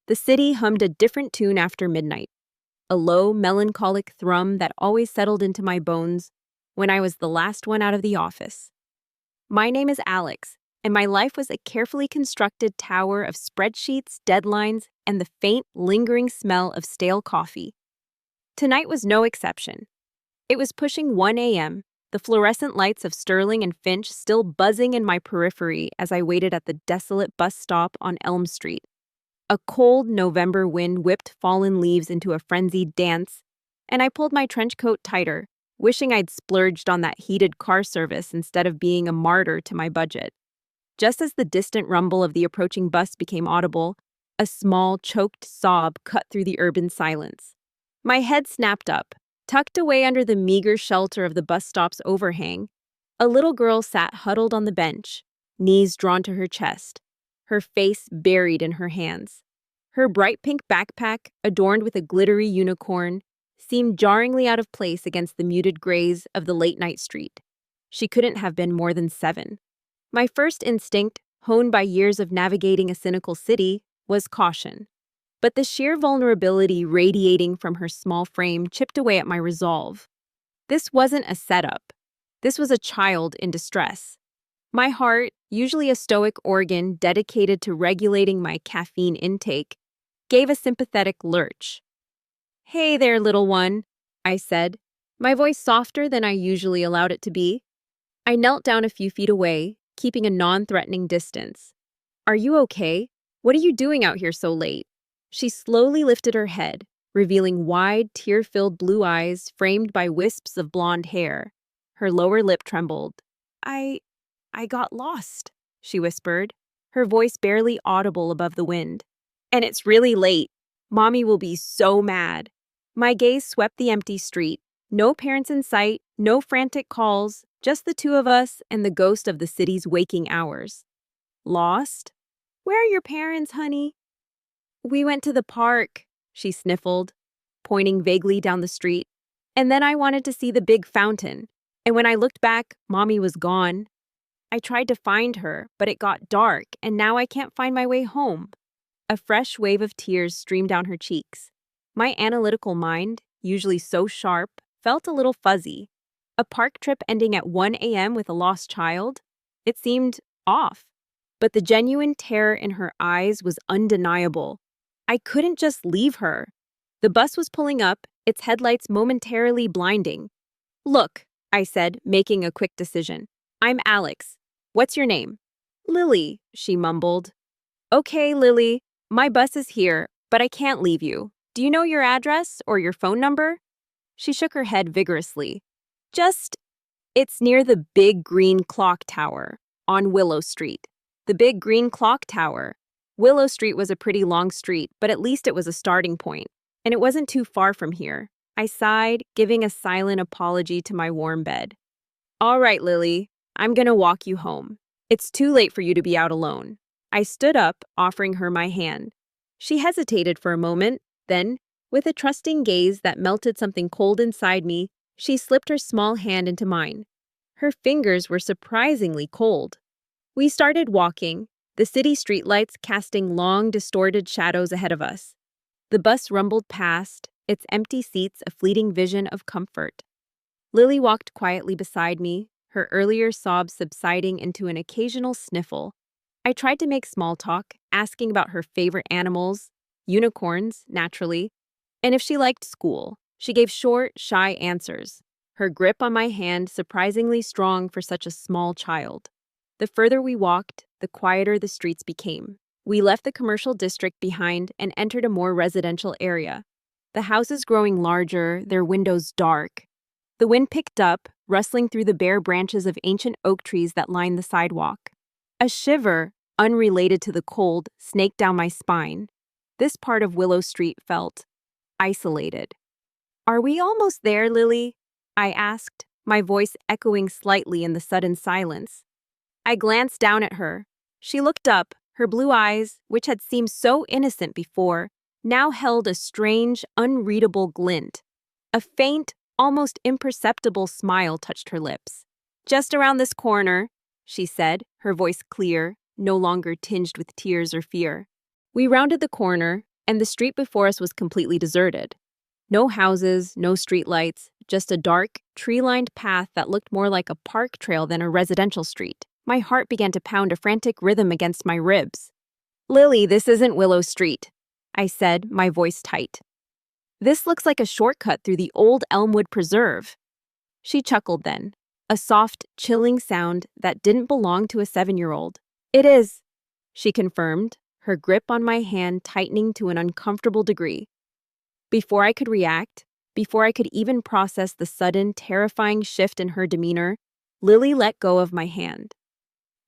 The city hummed a different tune after midnight, a low, melancholic thrum that always settled into my bones when I was the last one out of the office. My name is Alex, and my life was a carefully constructed tower of spreadsheets, deadlines, and the faint, lingering smell of stale coffee. Tonight was no exception. It was pushing 1 a.m., the fluorescent lights of Sterling and Finch still buzzing in my periphery as I waited at the desolate bus stop on Elm Street. A cold November wind whipped fallen leaves into a frenzied dance, and I pulled my trench coat tighter, wishing I'd splurged on that heated car service instead of being a martyr to my budget. Just as the distant rumble of the approaching bus became audible, a small, choked sob cut through the urban silence. My head snapped up. Tucked away under the meager shelter of the bus stop's overhang, a little girl sat huddled on the bench, knees drawn to her chest, her face buried in her hands. Her bright pink backpack, adorned with a glittery unicorn, seemed jarringly out of place against the muted grays of the late-night street. She couldn't have been more than 7. My first instinct, honed by years of navigating a cynical city, was caution. But the sheer vulnerability radiating from her small frame chipped away at my resolve. This wasn't a setup. This was a child in distress. My heart, usually a stoic organ dedicated to regulating my caffeine intake, gave a sympathetic lurch. "Hey there, little one," I said, my voice softer than I usually allowed it to be. I knelt down a few feet away, keeping a non-threatening distance. "Are you okay? What are you doing out here so late?" She slowly lifted her head, revealing wide, tear-filled blue eyes framed by wisps of blonde hair. Her lower lip trembled. I got lost," she whispered, her voice barely audible above the wind. "And it's really late. Mommy will be so mad." My gaze swept the empty street. No parents in sight, no frantic calls, just the two of us and the ghost of the city's waking hours. "Lost? Where are your parents, honey?" "We went to the park," she sniffled, pointing vaguely down the street. "And then I wanted to see the big fountain. And when I looked back, Mommy was gone. I tried to find her, but it got dark, and now I can't find my way home." A fresh wave of tears streamed down her cheeks. My analytical mind, usually so sharp, felt a little fuzzy. A park trip ending at 1 a.m. with a lost child? It seemed off. But the genuine terror in her eyes was undeniable. I couldn't just leave her. The bus was pulling up, its headlights momentarily blinding. "Look," I said, making a quick decision. "I'm Alex. What's your name?" "Lily," she mumbled. "Okay, Lily. My bus is here, but I can't leave you. Do you know your address or your phone number?" She shook her head vigorously. It's near the big green clock tower on Willow Street." The big green clock tower. Willow Street was a pretty long street, but at least it was a starting point, and it wasn't too far from here. I sighed, giving a silent apology to my warm bed. "All right, Lily, I'm gonna walk you home. It's too late for you to be out alone." I stood up, offering her my hand. She hesitated for a moment, then, with a trusting gaze that melted something cold inside me, she slipped her small hand into mine. Her fingers were surprisingly cold. We started walking, the city streetlights casting long, distorted shadows ahead of us. The bus rumbled past, its empty seats a fleeting vision of comfort. Lily walked quietly beside me, her earlier sobs subsiding into an occasional sniffle. I tried to make small talk, asking about her favorite animals, unicorns, naturally, and if she liked school. She gave short, shy answers, her grip on my hand surprisingly strong for such a small child. The further we walked, the quieter the streets became. We left the commercial district behind and entered a more residential area. The houses growing larger, their windows dark. The wind picked up, rustling through the bare branches of ancient oak trees that lined the sidewalk. A shiver, unrelated to the cold, snaked down my spine. This part of Willow Street felt isolated. "Are we almost there, Lily?" I asked, my voice echoing slightly in the sudden silence. I glanced down at her. She looked up, her blue eyes, which had seemed so innocent before, now held a strange, unreadable glint. A faint, almost imperceptible smile touched her lips. "Just around this corner," she said, her voice clear, no longer tinged with tears or fear. We rounded the corner, and the street before us was completely deserted. No houses, no streetlights, just a dark, tree-lined path that looked more like a park trail than a residential street. My heart began to pound a frantic rhythm against my ribs. "Lily, this isn't Willow Street," I said, my voice tight. "This looks like a shortcut through the old Elmwood Preserve." She chuckled then, a soft, chilling sound that didn't belong to a 7-year-old. "It is," she confirmed, her grip on my hand tightening to an uncomfortable degree. Before I could react, before I could even process the sudden, terrifying shift in her demeanor, Lily let go of my hand.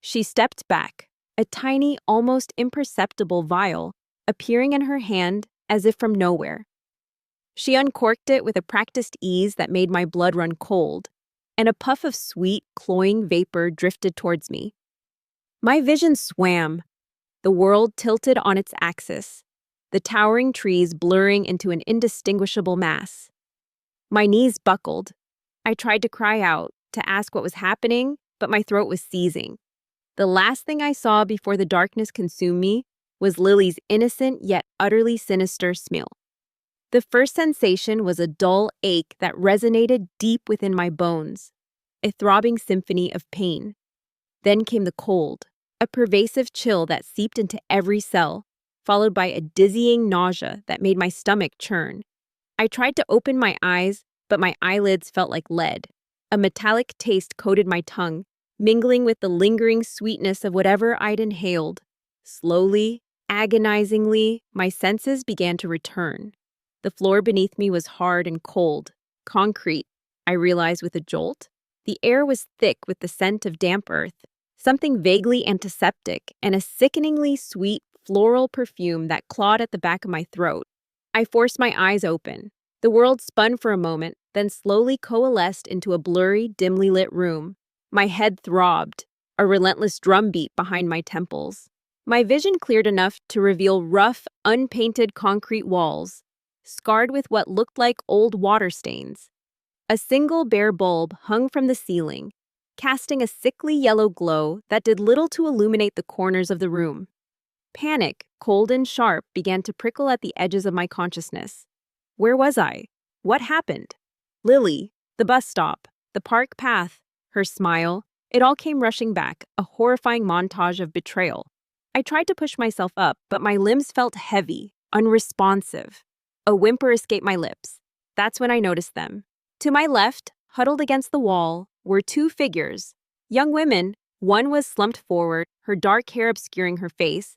She stepped back, a tiny, almost imperceptible vial appearing in her hand as if from nowhere. She uncorked it with a practiced ease that made my blood run cold, and a puff of sweet, cloying vapor drifted towards me. My vision swam, the world tilted on its axis, the towering trees blurring into an indistinguishable mass. My knees buckled. I tried to cry out, to ask what was happening, but my throat was seizing. The last thing I saw before the darkness consumed me was Lily's innocent yet utterly sinister smile. The first sensation was a dull ache that resonated deep within my bones, a throbbing symphony of pain. Then came the cold, a pervasive chill that seeped into every cell, followed by a dizzying nausea that made my stomach churn. I tried to open my eyes, but my eyelids felt like lead. A metallic taste coated my tongue, mingling with the lingering sweetness of whatever I'd inhaled. Slowly, agonizingly, my senses began to return. The floor beneath me was hard and cold, concrete, I realized with a jolt. The air was thick with the scent of damp earth, something vaguely antiseptic, and a sickeningly sweet floral perfume that clawed at the back of my throat. I forced my eyes open. The world spun for a moment, then slowly coalesced into a blurry, dimly lit room. My head throbbed, a relentless drumbeat behind my temples. My vision cleared enough to reveal rough, unpainted concrete walls, scarred with what looked like old water stains. A single bare bulb hung from the ceiling, casting a sickly yellow glow that did little to illuminate the corners of the room. Panic, cold and sharp, began to prickle at the edges of my consciousness. Where was I? What happened? Lily, the bus stop, the park path, her smile, it all came rushing back, a horrifying montage of betrayal. I tried to push myself up, but my limbs felt heavy, unresponsive. A whimper escaped my lips. That's when I noticed them. To my left, huddled against the wall, were two figures. Young women. One was slumped forward, her dark hair obscuring her face,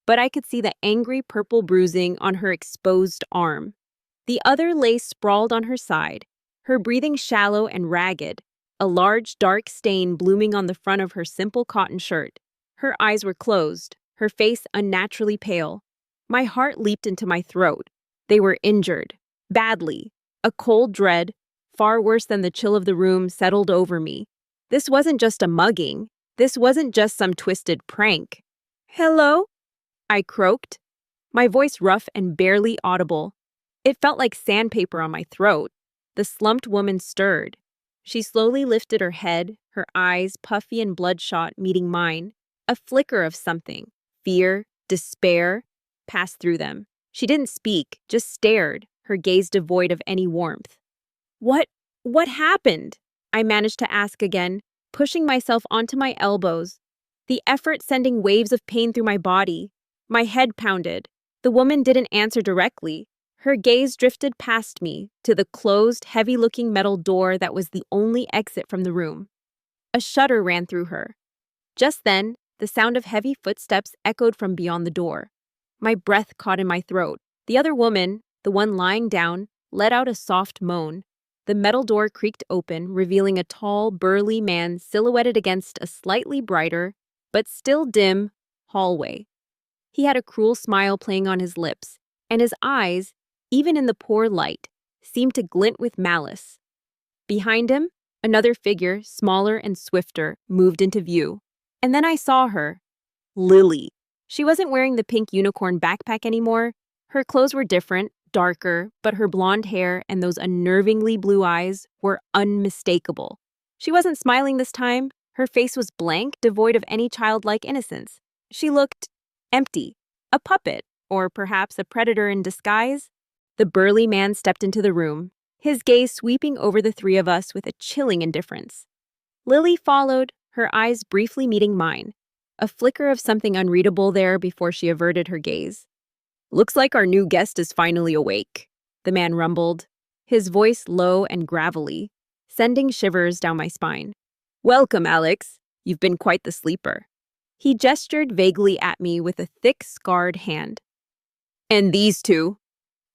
but I could see the angry purple bruising on her exposed arm. The other lay sprawled on her side, her breathing shallow and ragged, a large dark stain blooming on the front of her simple cotton shirt. Her eyes were closed, her face unnaturally pale. My heart leaped into my throat. They were injured, badly. A cold dread, far worse than the chill of the room, settled over me. This wasn't just a mugging. This wasn't just some twisted prank. "Hello?" I croaked, my voice rough and barely audible. It felt like sandpaper on my throat. The slumped woman stirred. She slowly lifted her head, her eyes, puffy and bloodshot, meeting mine. A flicker of something, fear, despair, passed through them. She didn't speak, just stared, her gaze devoid of any warmth. What happened?" I managed to ask again, pushing myself onto my elbows, the effort sending waves of pain through my body. My head pounded. The woman didn't answer directly. Her gaze drifted past me to the closed, heavy-looking metal door that was the only exit from the room. A shudder ran through her. Just then, the sound of heavy footsteps echoed from beyond the door. My breath caught in my throat. The other woman, the one lying down, let out a soft moan. The metal door creaked open, revealing a tall, burly man silhouetted against a slightly brighter, but still dim, hallway. He had a cruel smile playing on his lips, and his eyes, even in the poor light, seemed to glint with malice. Behind him, another figure, smaller and swifter, moved into view. And then I saw her. Lily. She wasn't wearing the pink unicorn backpack anymore. Her clothes were different, darker, but her blonde hair and those unnervingly blue eyes were unmistakable. She wasn't smiling this time. Her face was blank, devoid of any childlike innocence. She looked empty, a puppet, Or perhaps a predator in disguise? The burly man stepped into the room, his gaze sweeping over the three of us with a chilling indifference. Lily followed, her eyes briefly meeting mine, a flicker of something unreadable there before she averted her gaze. "Looks like our new guest is finally awake," the man rumbled, his voice low and gravelly, sending shivers down my spine. "Welcome, Alex. You've been quite the sleeper." He gestured vaguely at me with a thick, scarred hand. "And these two?"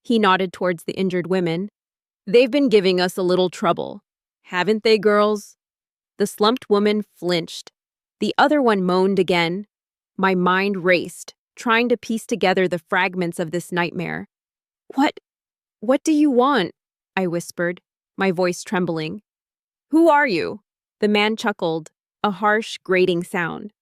He nodded towards the injured women. "They've been giving us a little trouble. Haven't they, girls?" The slumped woman flinched. The other one moaned again. My mind raced, trying to piece together the fragments of this nightmare. What do you want?" I whispered, my voice trembling. "Who are you?" The man chuckled, a harsh, grating sound.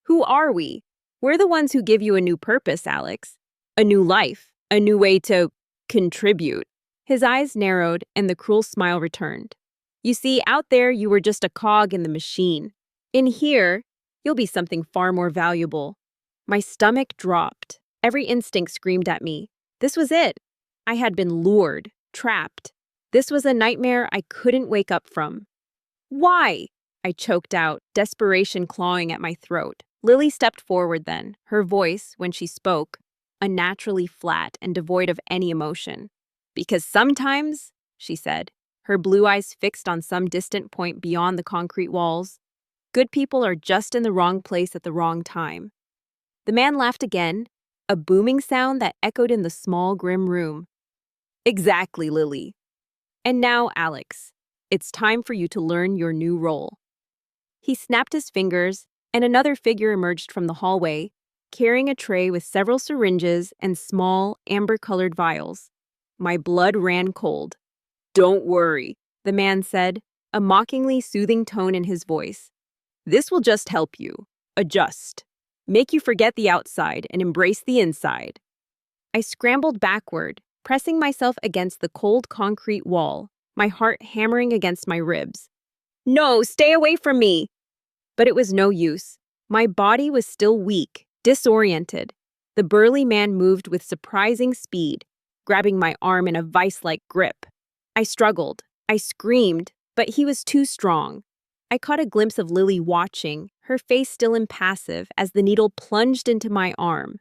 "Who are we? We're the ones who give you a new purpose, Alex. A new life, a new way to contribute." His eyes narrowed and the cruel smile returned. "You see, out there you were just a cog in the machine. In here, you'll be something far more valuable." My stomach dropped. Every instinct screamed at me. This was it. I had been lured, trapped. This was a nightmare I couldn't wake up from. "Why?" I choked out, desperation clawing at my throat. Lily stepped forward then, her voice, when she spoke, unnaturally flat and devoid of any emotion. "Because sometimes," she said, her blue eyes fixed on some distant point beyond the concrete walls, "good people are just in the wrong place at the wrong time." The man laughed again, a booming sound that echoed in the small, grim room. "Exactly, Lily. And now, Alex, it's time for you to learn your new role." He snapped his fingers, and another figure emerged from the hallway, carrying a tray with several syringes and small, amber-colored vials. My blood ran cold. "Don't worry," the man said, a mockingly soothing tone in his voice. "This will just help you adjust, make you forget the outside and embrace the inside." I scrambled backward, pressing myself against the cold concrete wall, my heart hammering against my ribs. "No, stay away from me!" But it was no use. My body was still weak, disoriented. The burly man moved with surprising speed, grabbing my arm in a vice-like grip. I struggled. I screamed, but he was too strong. I caught a glimpse of Lily watching, her face still impassive as the needle plunged into my arm.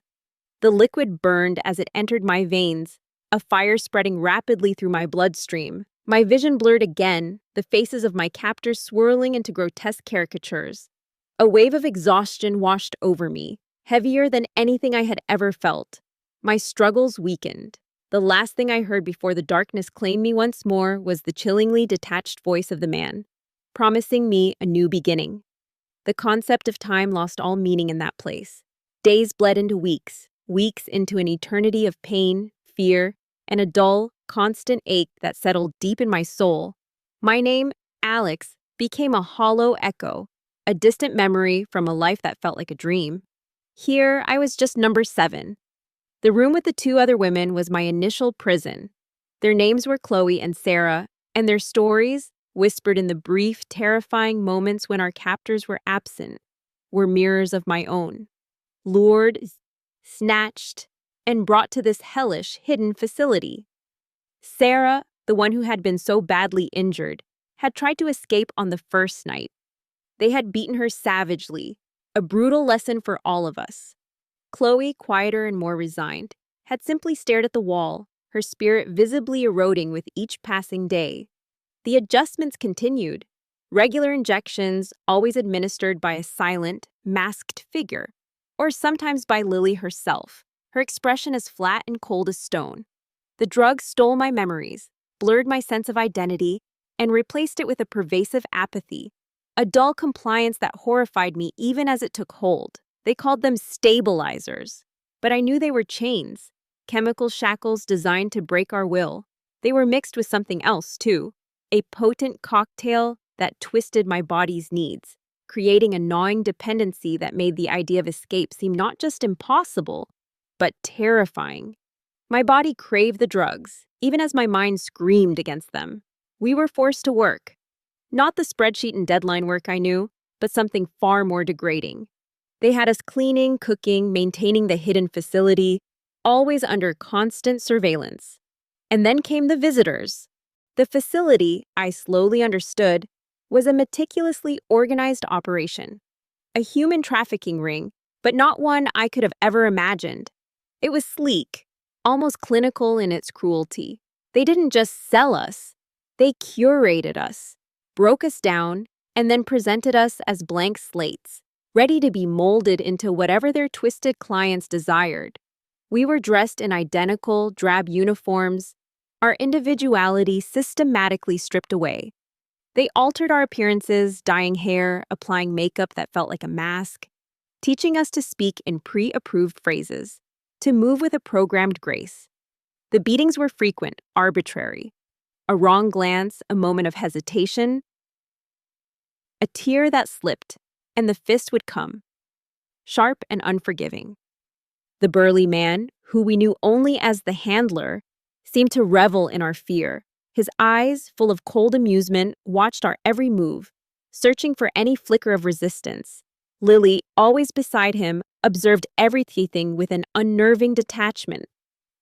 The liquid burned as it entered my veins, a fire spreading rapidly through my bloodstream. My vision blurred again, the faces of my captors swirling into grotesque caricatures. A wave of exhaustion washed over me, heavier than anything I had ever felt. My struggles weakened. The last thing I heard before the darkness claimed me once more was the chillingly detached voice of the man, promising me a new beginning. The concept of time lost all meaning in that place. Days bled into weeks, weeks into an eternity of pain, fear, and a dull, constant ache that settled deep in my soul. My name, Alex, became a hollow echo, a distant memory from a life that felt like a dream. Here, I was just number 7. The room with the 2 other women was my initial prison. Their names were Chloe and Sarah, and their stories, whispered in the brief, terrifying moments when our captors were absent, were mirrors of my own. Lured, snatched, and brought to this hellish, hidden facility. Sarah, the one who had been so badly injured, had tried to escape on the first night. They had beaten her savagely, a brutal lesson for all of us. Chloe, quieter and more resigned, had simply stared at the wall, her spirit visibly eroding with each passing day. The adjustments continued. Regular injections, always administered by a silent, masked figure, or sometimes by Lily herself, her expression as flat and cold as stone. The drugs stole my memories, blurred my sense of identity, and replaced it with a pervasive apathy, a dull compliance that horrified me even as it took hold. They called them stabilizers, but I knew they were chains, chemical shackles designed to break our will. They were mixed with something else, too, a potent cocktail that twisted my body's needs, creating a gnawing dependency that made the idea of escape seem not just impossible, but terrifying. My body craved the drugs, even as my mind screamed against them. We were forced to work. Not the spreadsheet and deadline work I knew, but something far more degrading. They had us cleaning, cooking, maintaining the hidden facility, always under constant surveillance. And then came the visitors. The facility, I slowly understood, was a meticulously organized operation. A human trafficking ring, but not one I could have ever imagined. It was sleek, almost clinical in its cruelty. They didn't just sell us, they curated us, broke us down, and then presented us as blank slates, ready to be molded into whatever their twisted clients desired. We were dressed in identical, drab uniforms, our individuality systematically stripped away. They altered our appearances, dyeing hair, applying makeup that felt like a mask, teaching us to speak in pre-approved phrases, to move with a programmed grace. The beatings were frequent, arbitrary. A wrong glance, a moment of hesitation, a tear that slipped, and the fist would come, sharp and unforgiving. The burly man, who we knew only as the handler, seemed to revel in our fear. His eyes, full of cold amusement, watched our every move, searching for any flicker of resistance. Lily, always beside him, observed everything with an unnerving detachment.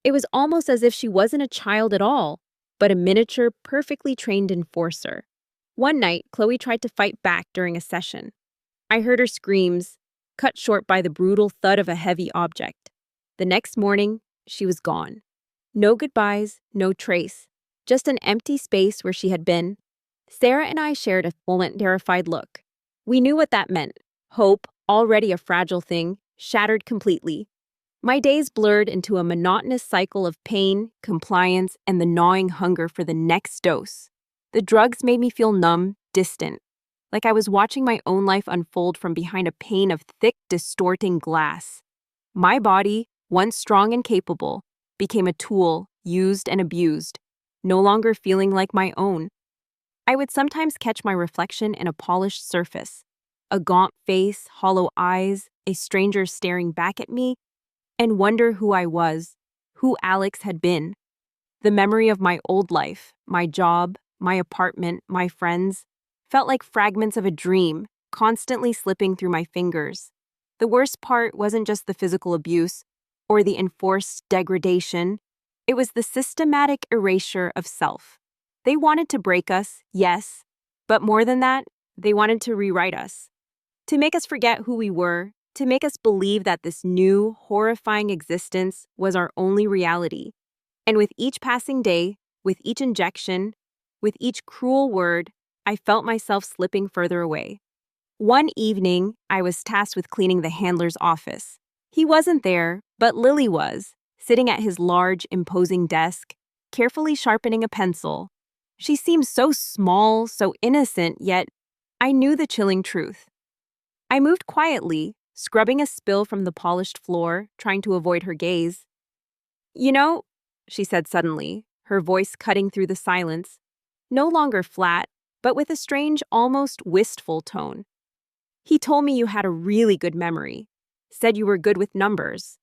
It was almost as if she wasn't a child at all, but a miniature, perfectly trained enforcer. One night, Chloe tried to fight back during a session. I heard her screams, cut short by the brutal thud of a heavy object. The next morning, she was gone. No goodbyes, no trace, just an empty space where she had been. Sarah and I shared a full and terrified look. We knew what that meant. Hope, already a fragile thing, shattered completely. My days blurred into a monotonous cycle of pain, compliance, and the gnawing hunger for the next dose. The drugs made me feel numb, distant, like I was watching my own life unfold from behind a pane of thick, distorting glass. My body, once strong and capable, became a tool, used and abused, no longer feeling like my own. I would sometimes catch my reflection in a polished surface, a gaunt face, hollow eyes, a stranger staring back at me, and wonder who I was, who Alex had been. The memory of my old life, my job, my apartment, my friends, felt like fragments of a dream, constantly slipping through my fingers. The worst part wasn't just the physical abuse or the enforced degradation. It was the systematic erasure of self. They wanted to break us, yes, but more than that, they wanted to rewrite us. To make us forget who we were, to make us believe that this new, horrifying existence was our only reality. And with each passing day, with each injection, with each cruel word, I felt myself slipping further away. One evening, I was tasked with cleaning the handler's office. He wasn't there, but Lily was, sitting at his large, imposing desk, carefully sharpening a pencil. She seemed so small, so innocent, yet I knew the chilling truth. I moved quietly, scrubbing a spill from the polished floor, trying to avoid her gaze. "You know," she said suddenly, her voice cutting through the silence, no longer flat, but with a strange, almost wistful tone. "He told me you had a really good memory, said you were good with numbers."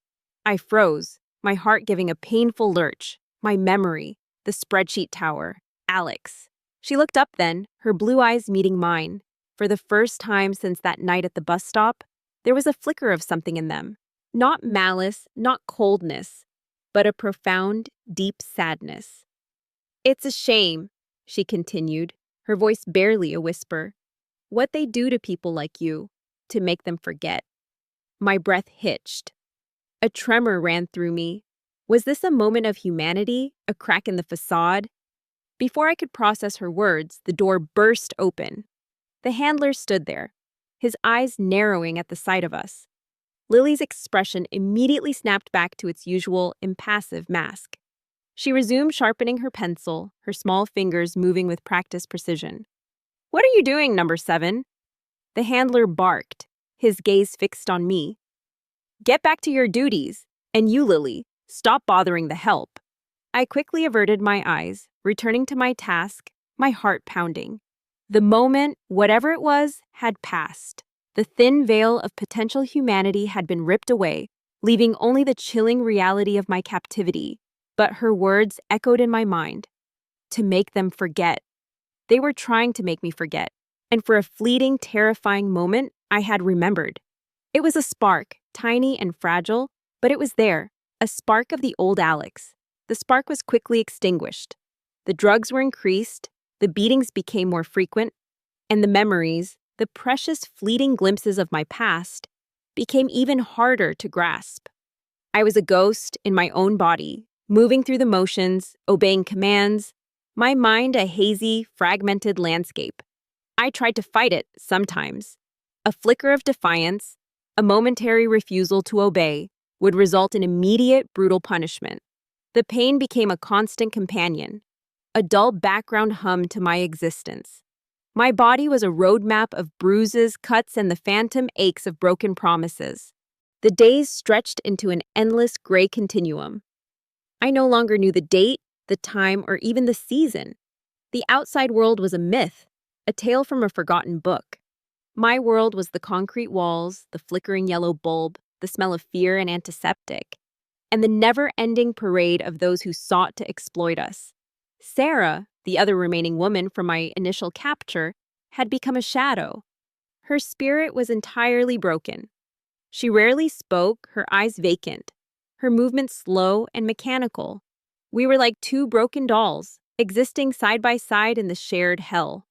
I froze, my heart giving a painful lurch. My memory, the spreadsheet tower, Alex. She looked up then, her blue eyes meeting mine. For the first time since that night at the bus stop, there was a flicker of something in them. Not malice, not coldness, but a profound, deep sadness. "It's a shame," she continued, her voice barely a whisper. "What they do to people like you, to make them forget." My breath hitched. A tremor ran through me. Was this a moment of humanity, a crack in the facade? Before I could process her words, the door burst open. The handler stood there, his eyes narrowing at the sight of us. Lily's expression immediately snapped back to its usual impassive mask. She resumed sharpening her pencil, her small fingers moving with practiced precision. "What are you doing, number 7? The handler barked, his gaze fixed on me. "Get back to your duties. And you, Lily, stop bothering the help." I quickly averted my eyes, returning to my task, my heart pounding. The moment, whatever it was, had passed. The thin veil of potential humanity had been ripped away, leaving only the chilling reality of my captivity. But her words echoed in my mind. To make them forget. They were trying to make me forget. And for a fleeting, terrifying moment, I had remembered. It was a spark, tiny and fragile, but it was there, A spark of the old Alex. The spark was quickly extinguished. The drugs were increased, the beatings became more frequent, and the memories, the precious fleeting glimpses of my past, became even harder to grasp. I was a ghost in my own body, moving through the motions, obeying commands, my mind a hazy, fragmented landscape. I tried to fight it sometimes. A flicker of defiance, a momentary refusal to obey, would result in immediate, brutal punishment. The pain became a constant companion, a dull background hum to my existence. My body was a roadmap of bruises, cuts, and the phantom aches of broken promises. The days stretched into an endless gray continuum. I no longer knew the date, the time, or even the season. The outside world was a myth, a tale from a forgotten book. My world was the concrete walls, the flickering yellow bulb, the smell of fear and antiseptic, and the never-ending parade of those who sought to exploit us. Sarah, the other remaining woman from my initial capture, had become a shadow. Her spirit was entirely broken. She rarely spoke, her eyes vacant, her movements slow and mechanical. We were like two broken dolls, existing side by side in the shared hell.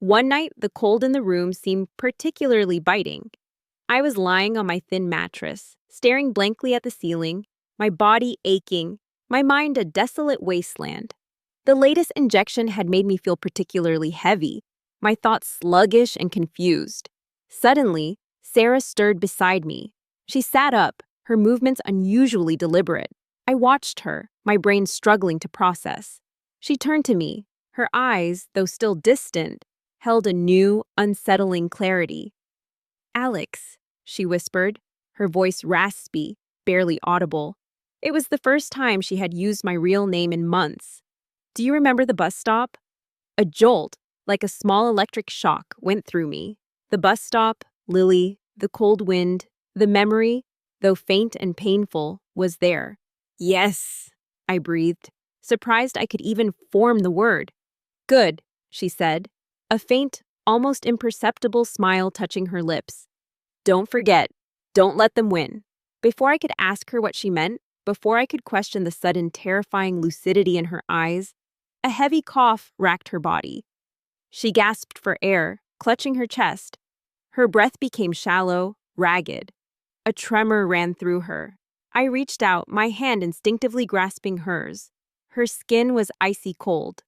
One night, the cold in the room seemed particularly biting. I was lying on my thin mattress, staring blankly at the ceiling, my body aching, my mind a desolate wasteland. The latest injection had made me feel particularly heavy, my thoughts sluggish and confused. Suddenly, Sarah stirred beside me. She sat up, her movements unusually deliberate. I watched her, my brain struggling to process. She turned to me. Her eyes, though still distant, held a new, unsettling clarity. "Alex," she whispered, her voice raspy, barely audible. It was the first time she had used my real name in months. "Do you remember the bus stop?" A jolt, like a small electric shock, went through me. The bus stop, Lily, the cold wind, the memory, though faint and painful, was there. "Yes," I breathed, surprised I could even form the word. "Good," she said, a faint, almost imperceptible smile touching her lips. "Don't forget. Don't let them win." Before I could ask her what she meant, before I could question the sudden terrifying lucidity in her eyes, a heavy cough racked her body. She gasped for air, clutching her chest. Her breath became shallow, ragged. A tremor ran through her. I reached out, my hand instinctively grasping hers. Her skin was icy cold.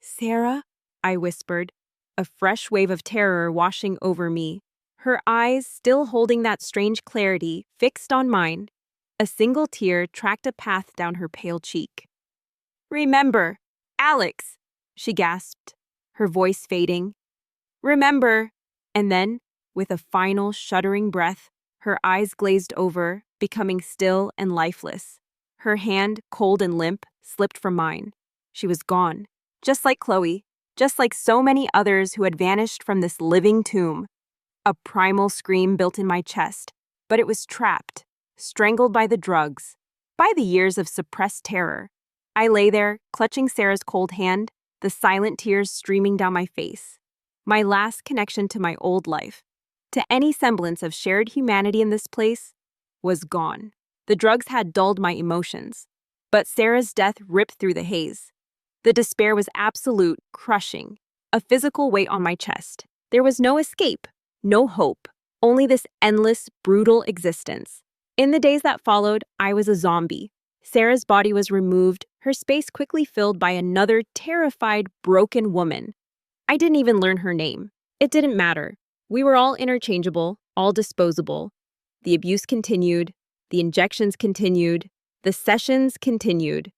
"Sarah?" I whispered, a fresh wave of terror washing over me. Her eyes, still holding that strange clarity, fixed on mine. A single tear tracked a path down her pale cheek. "Remember, Alex," she gasped, her voice fading. "Remember." And then, with a final shuddering breath, her eyes glazed over, becoming still and lifeless. Her hand, cold and limp, slipped from mine. She was gone, just like Chloe, just like so many others who had vanished from this living tomb. A primal scream built in my chest, but it was trapped, strangled by the drugs, by the years of suppressed terror. I lay there, clutching Sarah's cold hand, the silent tears streaming down my face. My last connection to my old life, to any semblance of shared humanity in this place, was gone. The drugs had dulled my emotions, but Sarah's death ripped through the haze. The despair was absolute, crushing, a physical weight on my chest. There was no escape, no hope, only this endless, brutal existence. In the days that followed, I was a zombie. Sarah's body was removed, her space quickly filled by another terrified, broken woman. I didn't even learn her name. It didn't matter. We were all interchangeable, all disposable. The abuse continued, the injections continued, the sessions continued.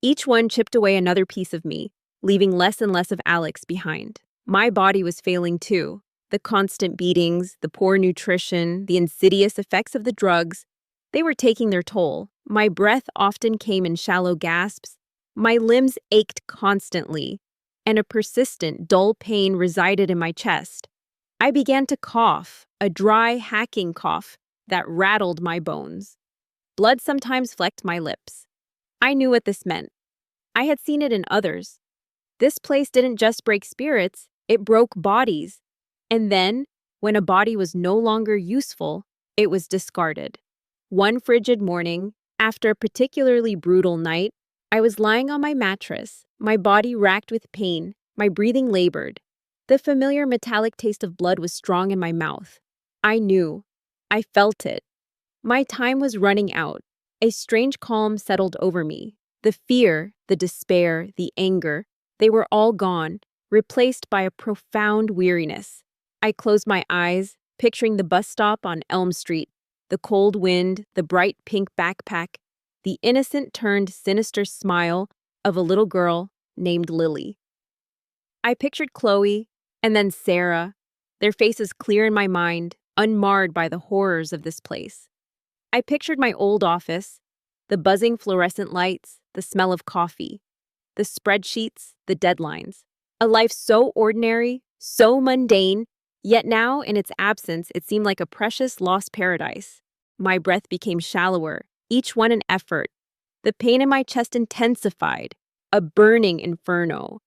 Each one chipped away another piece of me, leaving less and less of Alex behind. My body was failing too. The constant beatings, the poor nutrition, the insidious effects of the drugs, they were taking their toll. My breath often came in shallow gasps. My limbs ached constantly, and a persistent, dull pain resided in my chest. I began to cough, a dry, hacking cough that rattled my bones. Blood sometimes flecked my lips. I knew what this meant. I had seen it in others. This place didn't just break spirits, it broke bodies. And then, when a body was no longer useful, it was discarded. One frigid morning, After a particularly brutal night, I was lying on my mattress, my body racked with pain, my breathing labored. The familiar metallic taste of blood was strong in my mouth. I knew. I felt it. My time was running out. A strange calm settled over me. The fear, the despair, the anger, they were all gone, replaced by a profound weariness. I closed my eyes, picturing the bus stop on Elm Street, the cold wind, the bright pink backpack, the innocent turned sinister smile of a little girl named Lily. I pictured Chloe and then Sarah, their faces clear in my mind, unmarred by the horrors of this place. I pictured my old office, the buzzing fluorescent lights, the smell of coffee, the spreadsheets, the deadlines. A life so ordinary, so mundane, yet now, in its absence, it seemed like a precious lost paradise. My breath became shallower, each one an effort. The pain in my chest intensified, a burning inferno.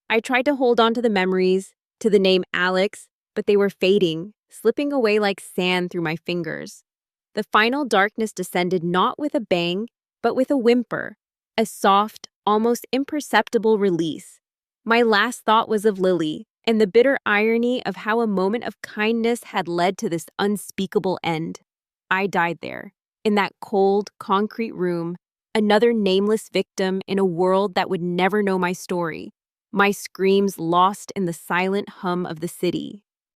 I tried to hold on to the memories, to the name Alex, but they were fading, slipping away like sand through my fingers. The final darkness descended not with a bang, but with a whimper, a soft, almost imperceptible release. My last thought was of Lily, and the bitter irony of how a moment of kindness had led to this unspeakable end. I died there, in that cold, concrete room, another nameless victim in a world that would never know my story, my screams lost in the silent hum of the city.